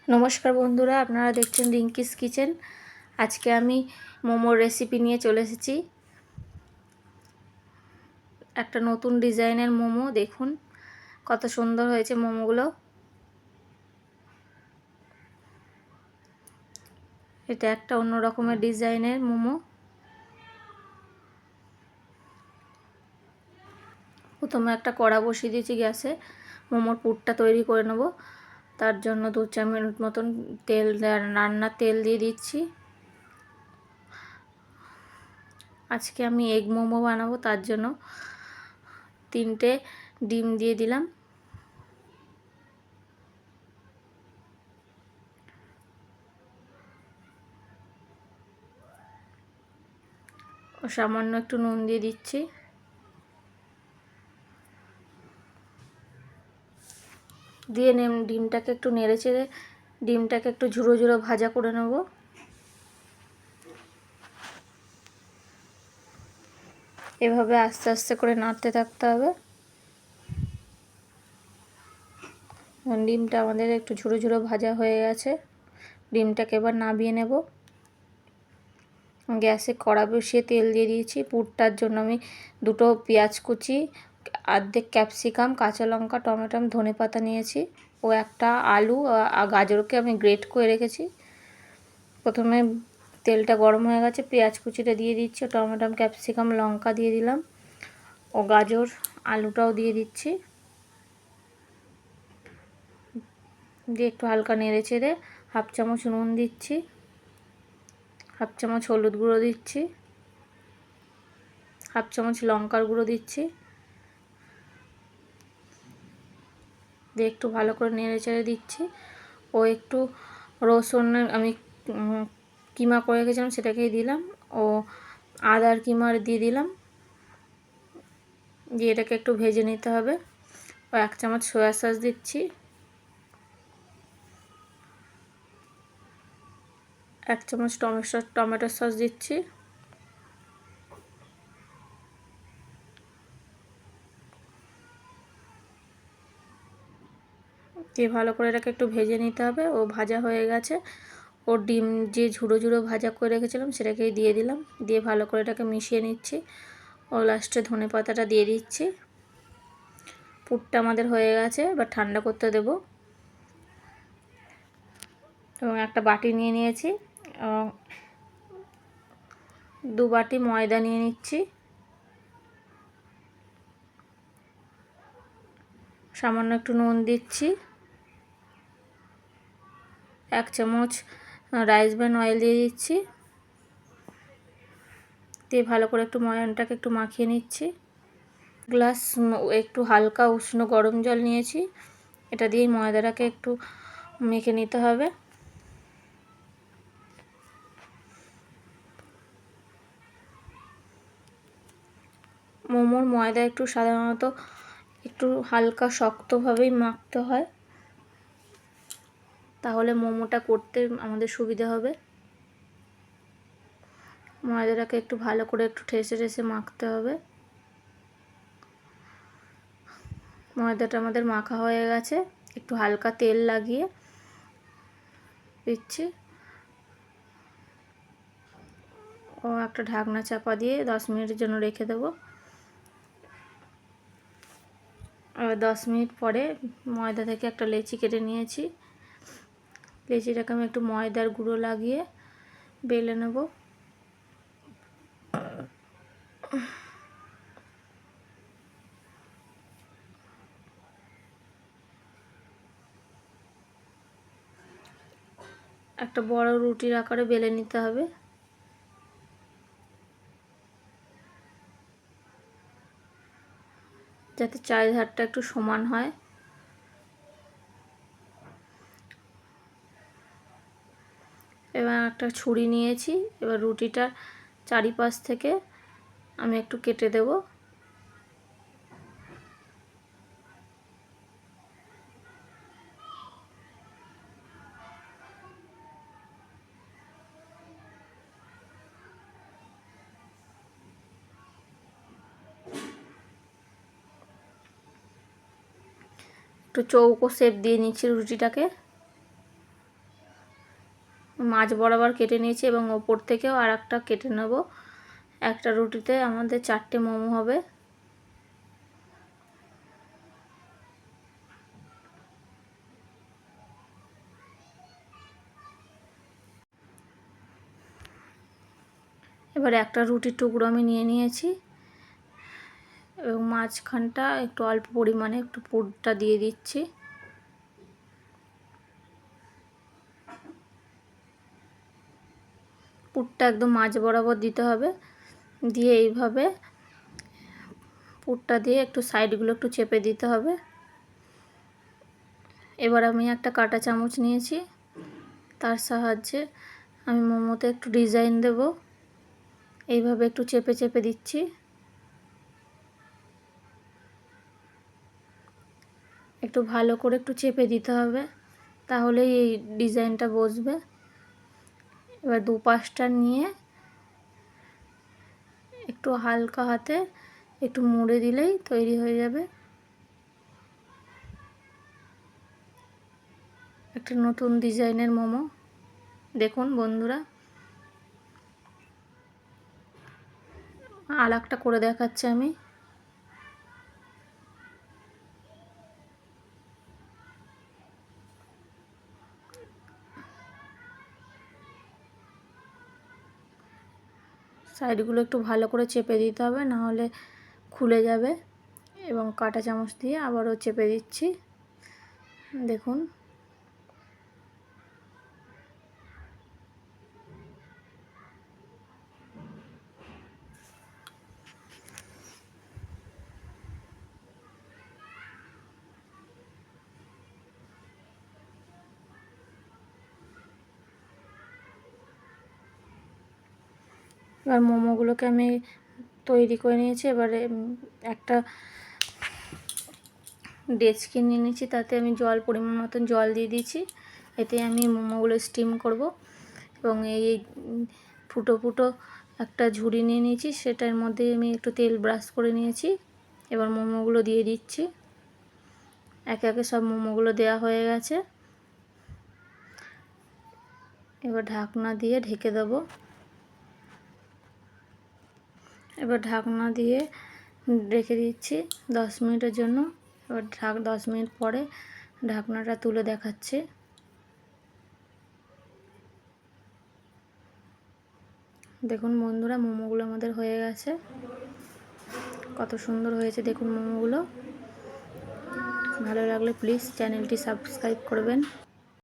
নমস্কার বন্ধুরা, আপনারা দেখছেন রিঙ্কিস কিচেন। আজকে আমি মোমোর রেসিপি নিয়ে চলে এসেছি। একটা নতুন ডিজাইনের মোমো, দেখুন কত সুন্দর হয়েছে মোমোগুলো। এটা একটা অন্য রকমের ডিজাইনের মোমো। প্রথমে একটা কড়া বসিয়ে দিয়েছি গ্যাসে, মোমোর পুরটা তৈরি করে নেব। তার জন্য 2-4 মিনিট মতন রান্নার তেল দিয়ে দিচ্ছি। আজকে আমি এগ মোমো বানাবো, তার জন্য 3টে ডিম দিয়ে দিলাম। ও সামান্য একটু নুন দিয়ে দিচ্ছি। দিয়ে ডিমটাকে একটু নেড়ে চেড়ে ডিমটাকে একটু ঝুড়ো ঝুড়ো ভাজা করে নেব। এভাবে আস্তে আস্তে করে নাড়তে থাকতে হবে। ডিমটা আমাদের একটু ঝুড়ো ঝুড়ো ভাজা হয়ে গেছে। ডিমটাকে এবার নামিয়ে নেব। গ্যাসে কড়া বসিয়ে তেল দিয়ে দিয়েছি। পুরটার জন্য আমি 2টো পেঁয়াজ কুচি, অর্ধেক ক্যাপসিকাম, কাঁচা লঙ্কা, টমেটো, ধনেপাতা নিয়েছি ও একটা আলু আর গাজরকে আমি গ্রেট করে রেখেছি। প্রথমে তেলটা গরম হয়ে গেছে, পেঁয়াজ কুচিটা দিয়ে দিচ্ছি, টমেটো, ক্যাপসিকাম, লঙ্কা দিয়ে দিলাম ও গাজর আলুটাও দিয়ে দিচ্ছি। দিয়ে একটু হালকা নেড়ে চেড়ে 1/2 চামচ নুন দিচ্ছি, 1/2 চামচ হলুদ গুঁড়ো দিচ্ছি, 1/2 চামচ লঙ্কার গুঁড়ো দিচ্ছি। দিয়ে একটু ভালো করে নেড়ে চেড়ে দিচ্ছি। ও একটু রসুন আমি কিমা করে রেখেছিলাম, সেটাকেই দিলাম ও আদার কিমা দিয়ে দিলাম। দিয়ে এটাকে একটু ভেজে নিতে হবে। ও 1 চামচ সয়া সস দিচ্ছি, 1 চামচ টমেটো সস দিচ্ছি। দিয়ে ভালো করে এটাকে একটু ভেজে নিতে হবে। ও ভাজা হয়ে গেছে। ও ডিম যে ঝুড়ো ঝুড়ো ভাজা করে রেখেছিলাম সেটাকেই দিয়ে দিলাম। দিয়ে ভালো করে এটাকে মিশিয়ে নিচ্ছি। ও লাস্টে ধনেপাতাটা দিয়ে দিচ্ছি। পুরটা আমাদের হয়ে গেছে, এবার ঠান্ডা করতে দেব। এবং একটা বাটি নিয়ে নিয়েছি, 2 বাটি ময়দা নিয়ে নিচ্ছি। সামান্য একটু নুন দিচ্ছি, 1 চামচ রাইস ব্রান অয়েল দিয়ে দিচ্ছি। দিয়ে ভালো করে একটু ময়ানটাকে একটু মাখিয়ে নিচ্ছি। গ্লাস একটু হালকা উষ্ণ গরম জল নিয়েছি, এটা দিয়ে ময়দাটাকে একটু মেখে নিতে হবে। মোমোর ময়দা একটু সাধারণত একটু হালকা শক্তভাবেই মাখতে হয়, তাহলে মোমোটা করতে আমাদের সুবিধা হবে। ময়দাটাকে একটু ভালো করে একটু ঠেসে ঠেসে মাখতে হবে। ময়দাটা আমাদের মাখা হয়ে গেছে, একটু হালকা তেল লাগিয়ে দিচ্ছি ও একটা ঢাকনা চাপা দিয়ে 10 মিনিটের জন্য রেখে দেবো। এবার 10 মিনিট পরে ময়দা থেকে একটা লেচি কেটে নিয়েছি। লেচিটাকে আমি একটু ময়দার গুঁড়ো লাগিয়ে বেলে নেব। একটা বড় রুটির আকারে বেলে নিতে হবে। যাতে চারিধারটা একটু সমান হয়। এবার একটা ছুরি নিয়েছি, এবার রুটিটার চারিপাশ থেকে আমি একটু কেটে দেব। একটু চৌকো শেপ দিয়ে নিচ্ছি রুটিটাকে। মাঝ বরাবর কেটে নিয়েছি এবং ওপর থেকেও আর একটা কেটে নেব। একটা রুটিতে আমাদের 4টে মোমো হবে। এবার একটা রুটির টুকরো আমি নিয়ে নিয়েছি এবং মাঝখানটা একটু অল্প পরিমাণে একটু পুরটা দিয়ে দিচ্ছি। পুরটা একদম মাঝ বরাবর দিতে হবে। দিয়ে এইভাবে পুরটা দিয়ে একটু সাইডগুলো একটু চেপে দিতে হবে। এবার আমি একটা কাঁটা চামচ নিয়েছি, তার সাহায্যে আমি মোমোতে একটু ডিজাইন দেব। এইভাবে একটু চেপে চেপে দিচ্ছি। একটু ভালো করে একটু চেপে দিতে হবে, তাহলেই এই ডিজাইনটা বসবে। এবার দুপাশটা নিয়ে একটু হালকা হাতে একটু মুড়ে দিলেই তৈরি হয়ে যাবে একটা নতুন ডিজাইনের মোমো। দেখুন বন্ধুরা, আর একটা করে দেখাচ্ছি আমি। সাইডগুলো একটু ভালো করে চেপে দিতে হবে, না হলে খুলে যাবে। এবং কাঁটা চামচ দিয়ে আবারও চেপে দিচ্ছি। দেখুন, এবার মোমোগুলোকে আমি তৈরি করে নিয়েছি। এবারে একটা ডেচকি নিয়ে নিয়েছি, তাতে আমি পরিমাণ মতন জল দিয়ে দিয়েছি। এতে আমি মোমোগুলো স্টিম করব। এবং এই ফুটো ফুটো একটা ঝুড়ি নিয়ে নিয়েছি, সেটার মধ্যে আমি একটু তেল ব্রাশ করে নিয়েছি। এবার মোমোগুলো দিয়ে দিচ্ছি। একে একে সব মোমোগুলো দেওয়া হয়ে গেছে। এবার ঢাকনা দিয়ে ঢেকে দেব। এবার ঢাকনা দিয়ে রেখে দিচ্ছি 10 মিনিটের জন্য। এবার 10 মিনিট পরে ঢাকনাটা তুলে দেখাচ্ছি। দেখুন বন্ধুরা, মোমোগুলো আমাদের হয়ে গেছে। কত সুন্দর হয়েছে দেখুন মোমোগুলো। ভালো লাগলে প্লিজ চ্যানেলটি সাবস্ক্রাইব করবেন।